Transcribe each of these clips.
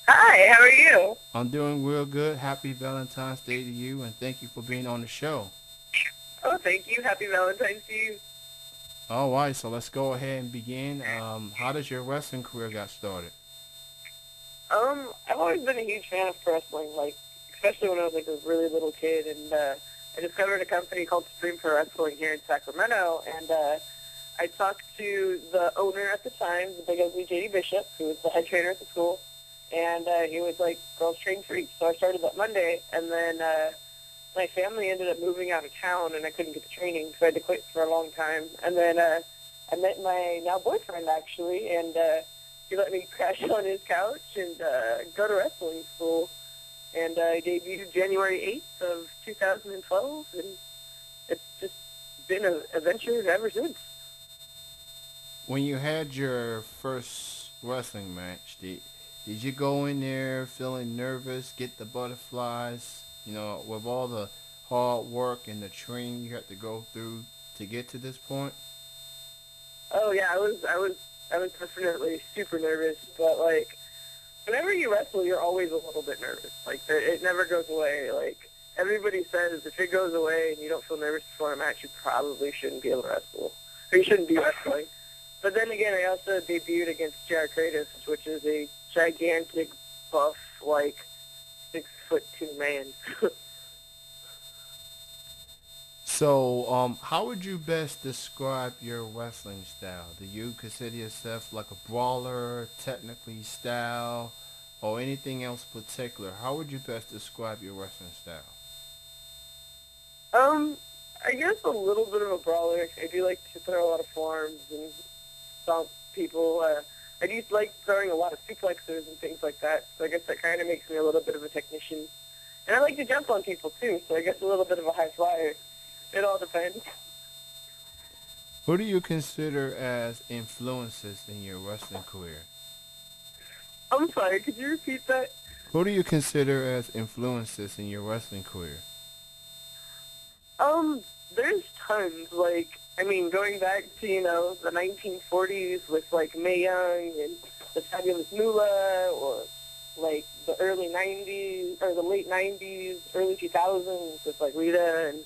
Hi, how are you? I'm doing real good. Happy Valentine's Day to you, and thank you for being on the show. Oh, thank you. Happy Valentine's to you. All right, so let's go ahead and begin. How does your wrestling career got started? I've always been a huge fan of pro wrestling, like especially when I was like a really little kid, and I discovered a company called Supreme Pro Wrestling here in Sacramento, and I talked to the owner at the time, the big ugly JD Bishop, who was the head trainer at the school, and he was like, "Girls train free." So I started that Monday, and then my family ended up moving out of town, and I couldn't get the training, so I had to quit for a long time. And then I met my now boyfriend actually, and he let me crash on his couch and go to wrestling school. And I debuted January 8th of 2012, and it's just been an adventure ever since. When you had your first wrestling match, did you go in there feeling nervous, get the butterflies, with all the hard work and the training you had to go through to get to this point? Oh yeah, I was definitely super nervous, but like whenever you wrestle, you're always a little bit nervous. Like it never goes away. Like everybody says, if it goes away and you don't feel nervous before a match, you probably shouldn't be able to wrestle, or you shouldn't be wrestling. But then again, I also debuted against Jared Kratos, which is a gigantic, buff, like 6'2" man. So, how would you best describe your wrestling style? Do you consider yourself like a brawler, technically style, or anything else particular? How would you best describe your wrestling style? um, I guess a little bit of a brawler. I do like to throw a lot of forearms and stomp people. I do like throwing a lot of suplexes and things like that. So I guess that kind of makes me a little bit of a technician. And I like to jump on people too. So I guess a little bit of a high flyer. It all depends. Who do you consider as influences in your wrestling career? I'm sorry. Could you repeat that? Who do you consider as influences in your wrestling career? Um, there's tons. Like, I mean, going back to the 1940s with like Mae Young and the Fabulous Moolah, or like the early 90s or the late 90s, early 2000s with like Rita and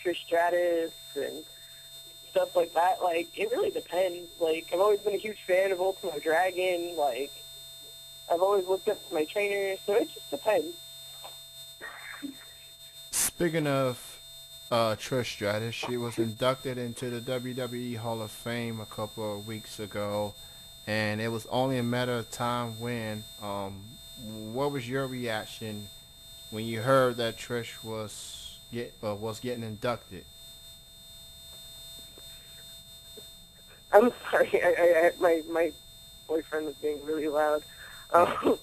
Trish Stratus and stuff like that. Like, it really depends. Like, I've always been a huge fan of Ultimo Dragon. Like, I've always looked up to my trainers, so it just depends. Speaking of Trish Stratus, she was inducted into the WWE Hall of Fame a couple of weeks ago, and it was only a matter of time when. What was your reaction when you heard that Trish was getting inducted? I'm sorry, my boyfriend was being really loud. Oh,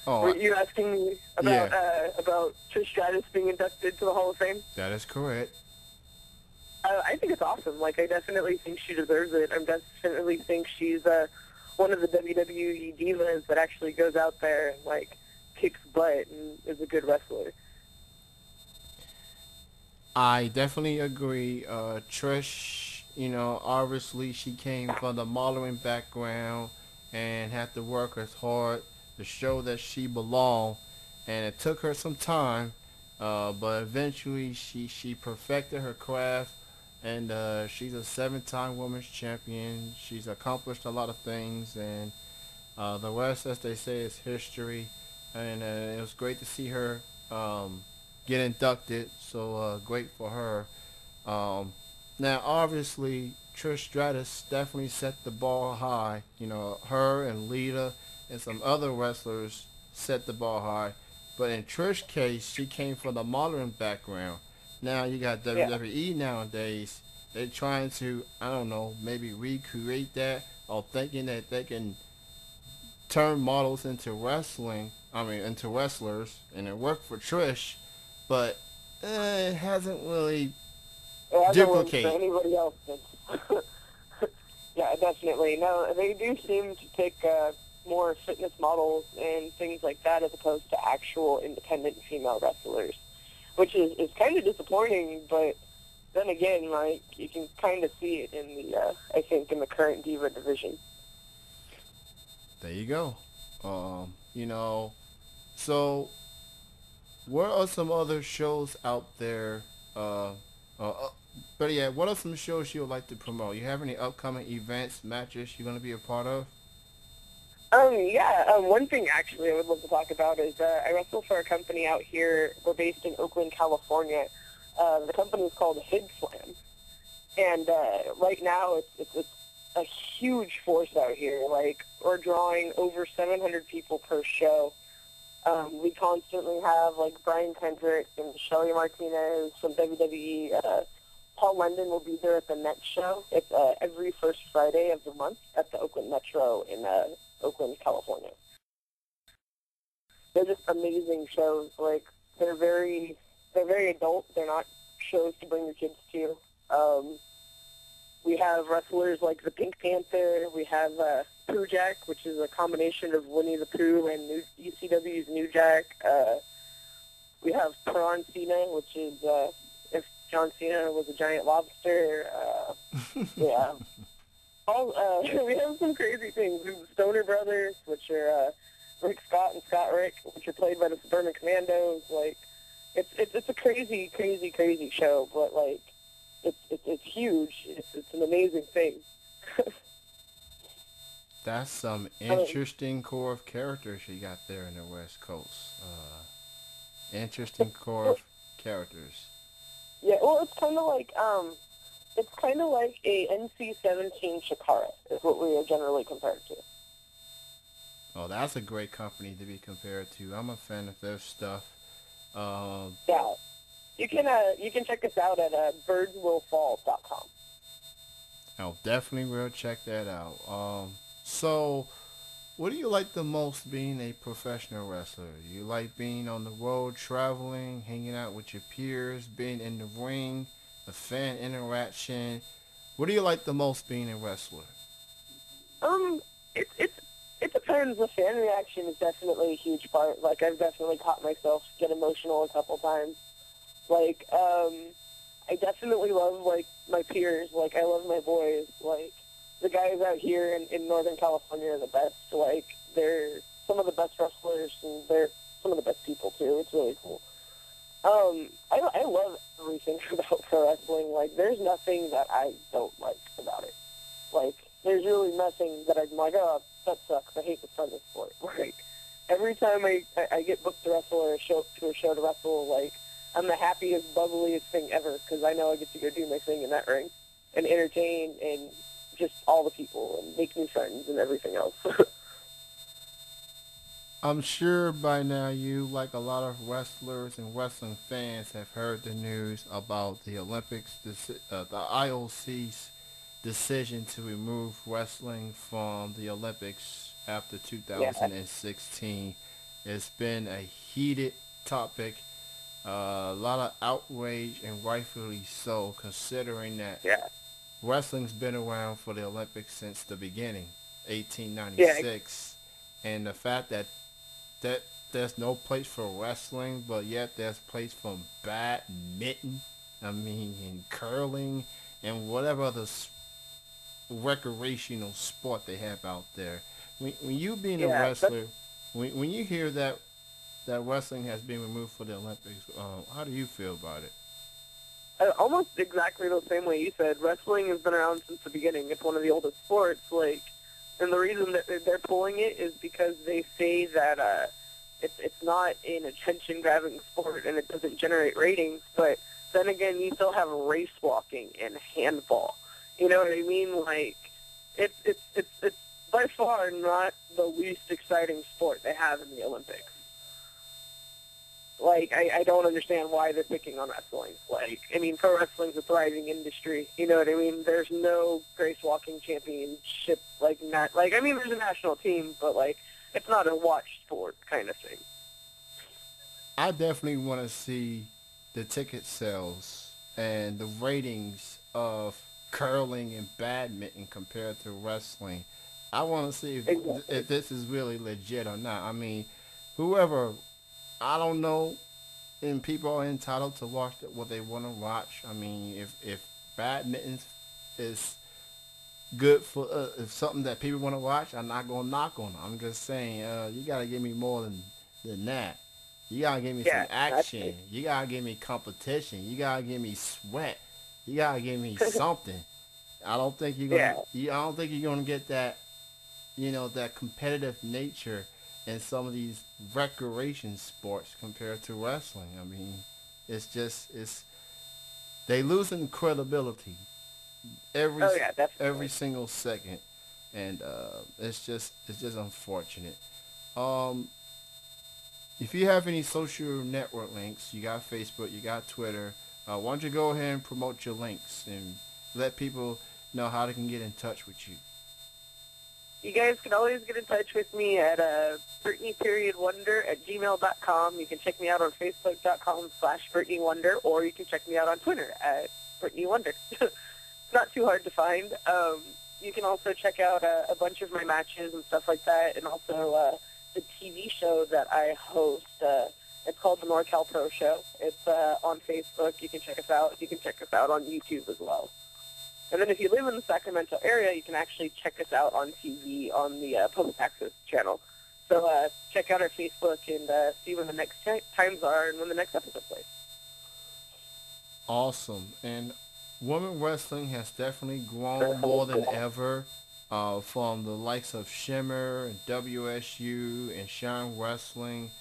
Um, oh, were you asking me yeah, about Trish Stratus being inducted to the Hall of Fame? that is correct. I think it's awesome. Like, I definitely think she deserves it. I definitely think she's one of the WWE divas that actually goes out there and like kicks butt and is a good wrestler. I definitely agree. Trish, obviously she came from the modeling background and had to work as hard to show that she belonged. And it took her some time, but eventually she perfected her craft. And she's a seven-time women's champion. She's accomplished a lot of things, and the rest, as they say, is history. And it was great to see her get inducted. So great for her. Um, Now, obviously, Trish Stratus definitely set the bar high. Her and Lita and some other wrestlers set the bar high. But in Trish's case, she came from the modern background. Now you got Yeah. WWE nowadays. They're trying to, I don't know, maybe recreate that, or thinking that they can turn models into wrestling. I mean, into wrestlers, and it worked for Trish, but it hasn't really It hasn't worked for duplicate. anybody else. Yeah, definitely. No, they do seem to pick more fitness models and things like that as opposed to actual independent female wrestlers, which is kind of disappointing. But then again, like you can kind of see it in the I think in the current diva division. There you go. you know. So, what are some other shows out there? Uh, uh, but yeah, what are some shows you would like to promote? You have any upcoming events, matches you're gonna be a part of? Yeah, one thing actually I would love to talk about is I wrestle for a company out here. We're based in Oakland, California. The company is called Hid Slam, and right now it's a huge force out here. Like we're drawing over 700 people per show. We constantly have like Brian Kendrick and Shelly Martinez from WWE. Paul London will be there at the Net Show. It's every first Friday of the month at the Oakland Metro in Oakland, California. They're just amazing shows. Like they're very adult. They're not shows to bring your kids to. We have wrestlers like the Pink Panther. We have Pooh Jack, which is a combination of Winnie the Pooh and ECW's New Jack. We have Prawn Cena, which is if John Cena was a giant lobster. Yeah. We have some crazy things. We have the Stoner Brothers, which are Rick Scott and Scott Rick, which are played by the Suburban Commandos. Like, it's a crazy, crazy, crazy show, but like, it's huge. It's an amazing thing. That's some interesting core of characters you got there in the West Coast. Interesting core of characters. Yeah, well, it's kind of like a NC-17 Shakara is what we are generally compared to. Oh, that's a great company to be compared to. I'm a fan of their stuff. Yeah, you can check us out at birdswillfall.com. I'll definitely will check that out. So, what do you like the most being a professional wrestler? You like being on the road, traveling, hanging out with your peers, being in the ring, the fan interaction? What do you like the most being a wrestler? Um, it depends. The fan reaction is definitely a huge part. Like I've definitely caught myself get emotional a couple times. Like I definitely love like my peers. Like I love my boys. Like the guys out here in Northern California are the best. Like they're some of the best wrestlers and they're some of the best people too. It's really cool. I love everything about pro wrestling. Like there's nothing that I don't like about it. Like there's really nothing that I'm like, oh, that sucks. I hate the front of the sport. Like every time I get booked to wrestle or a show to wrestle, like I'm the happiest, bubbliest thing ever because I know I get to go do my thing in that ring and entertain and just all the people and make new friends and everything else. I'm sure by now you, like a lot of wrestlers and wrestling fans, have heard the news about the the IOC's decision to remove wrestling from the Olympics after Yeah, 2016. It's been a heated topic, a lot of outrage, and rightfully so, considering that yeah, wrestling's been around for the Olympics since the beginning, yeah, 1896, and the fact that there's no place for wrestling, but yet there's place for badminton, I mean, and curling, and whatever other recreational sport they have out there. When you being a yeah. That's wrestler, when you hear that wrestling has been removed for the Olympics, how do you feel about it? almost exactly the same way you said. Wrestling has been around since the beginning. It's one of the oldest sports. Like, and the reason that they're pulling it is because they say that it's not an attention-grabbing sport and it doesn't generate ratings. But then again, you still have race walking and handball. You know what I mean? Like, it's by far not the least exciting sport they have in the Olympics. Like, I don't understand why they're picking on wrestling. Like, I mean, pro wrestling's a thriving industry. You know what I mean? There's no grace walking championship, like, not, like, I mean, there's a national team, but, like, it's not a watch sport kind of thing. I definitely want to see the ticket sales and the ratings of curling and badminton compared to wrestling. I want to see Exactly. if this is really legit or not. I mean, whoever, I don't know, and people are entitled to watch what they want to watch. I mean, if badminton is good for if something that people want to watch, I'm not gonna knock on them. I'm just saying, you gotta give me more than that. You gotta give me some Yeah, action. exactly. You gotta give me competition. You gotta give me sweat. You gotta give me something. I don't think you're gonna. Yeah. I don't think you're gonna get that. That competitive nature in some of these recreation sports compared to wrestling. I mean, it's they losing credibility every Oh yeah, every definitely. single second, and it's just unfortunate. Um, if you have any social network links, you got Facebook, you got Twitter. Why don't you go ahead and promote your links and let people know how they can get in touch with you? You guys can always get in touch with me at Brittany.wonder@gmail.com. You can check me out on Facebook.com/Brittany Wonder, or you can check me out on Twitter at Brittany Wonder. Not too hard to find. You can also check out a bunch of my matches and stuff like that, and also the TV show that I host. It's called the NorCal Pro Show. It's on Facebook. You can check us out. You can check us out on YouTube as well. And then if you live in the Sacramento area, you can actually check us out on TV on the Public Access channel. So check out our Facebook and see when the next times are and when the next episode plays. Awesome. And women wrestling has definitely grown more than ever. From the likes of Shimmer and WSU and Shine Wrestling.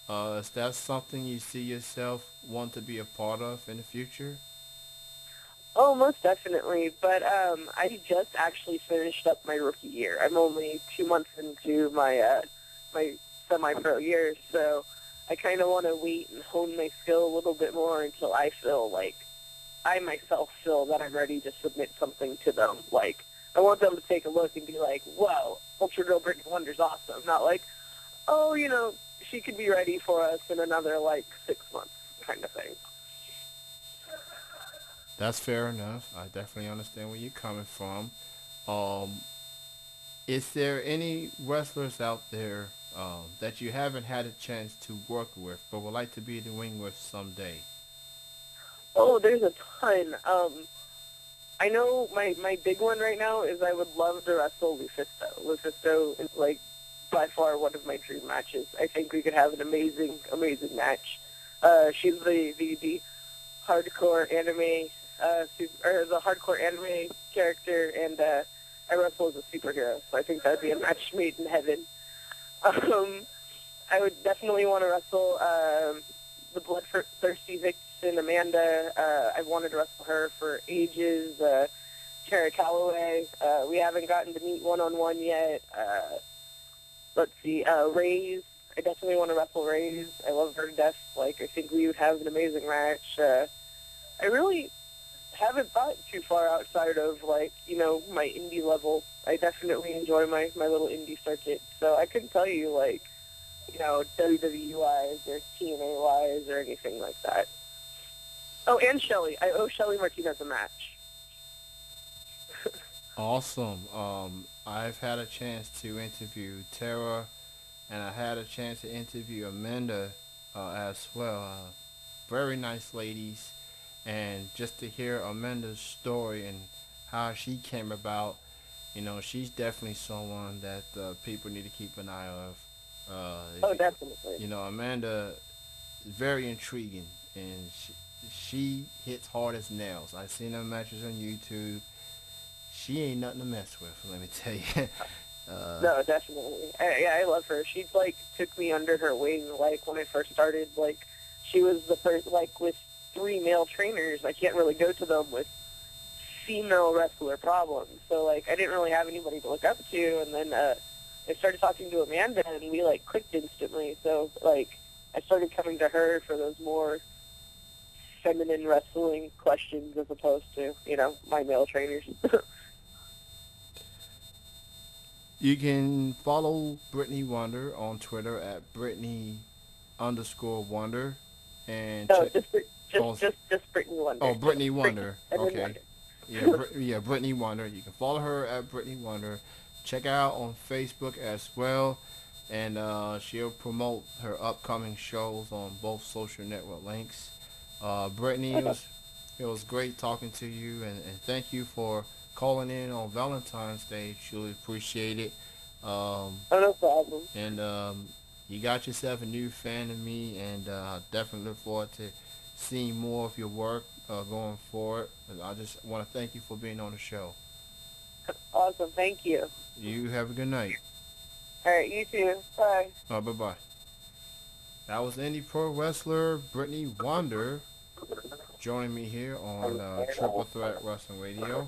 Is that something you see yourself want to be a part of in the future? Oh, most definitely. But I just actually finished up my rookie year. I'm only 2 months into my semi-pro year, so I kind of want to wait and hone my skill a little bit more until I feel like I myself feel that I'm ready to submit something to them. Like, I want them to take a look and be like, "Whoa, Ultra Girl Brittany Wonder's awesome." Not like, "Oh, she could be ready for us in another like 6 months," kind of thing. That's fair enough. I definitely understand where you're coming from. Um, is there any wrestlers out there that you haven't had a chance to work with but would like to be in the ring with someday? Oh, there's a ton. I know my big one right now is I would love to wrestle Lufisto. Lufisto is like by far one of my dream matches. I think we could have an amazing, amazing match. She's the hardcore anime, or the hardcore anime character, and I wrestle as a superhero, so I think that'd be a match made in heaven. Um, I would definitely want to wrestle the bloodthirsty Vixen Amanda. I've wanted to wrestle her for ages. Tara Calloway. We haven't gotten to meet one-on-one yet. Let's see. Raze. I definitely want to wrestle Raze. I love her to death. Like, I think we would have an amazing match. I really haven't thought too far outside of, like, my indie level. I definitely enjoy my little indie circuit. So I couldn't tell you, like, WWE-wise or TNA-wise or anything like that. Oh, and Shelly. I owe Shelly Martinez a match. Awesome. I've had a chance to interview Tara, and I had a chance to interview Amanda as well. Very nice ladies, and just to hear Amanda's story and how she came about, she's definitely someone that people need to keep an eye of. Oh, definitely. Amanda is very intriguing, and she hits hard as nails. I've seen her matches on YouTube. She ain't nothing to mess with, let me tell you. No, definitely. Yeah, I love her. She, like, took me under her wing, like, when I first started. Like, she was the first, like, with 3 male trainers. I can't really go to them with female wrestler problems. So, like, I didn't really have anybody to look up to. And then I started talking to Amanda, and we, like, clicked instantly. So, like, I started coming to her for those more feminine wrestling questions as opposed to, my male trainers. You can follow Brittany Wonder on Twitter at Brittany_Wonder and No, check. Oh, just Brittany Wonder. oh, Brittany Wonder. Brittany, and then Okay. Wonder. Yeah, yeah, Brittany Wonder. You can follow her at Brittany Wonder. Check her out on Facebook as well, and she'll promote her upcoming shows on both social network links. Brittany, it was great talking to you, and thank you for calling in on Valentine's Day. Truly appreciate it. Oh, no problem. And you got yourself a new fan of me, and definitely look forward to seeing more of your work going forward. And I just want to thank you for being on the show. Awesome. Thank you. You have a good night. All right. You too. Bye. Bye-bye. That was Indy Pro Wrestler Brittany Wander joining me here on Triple Threat Wrestling Radio.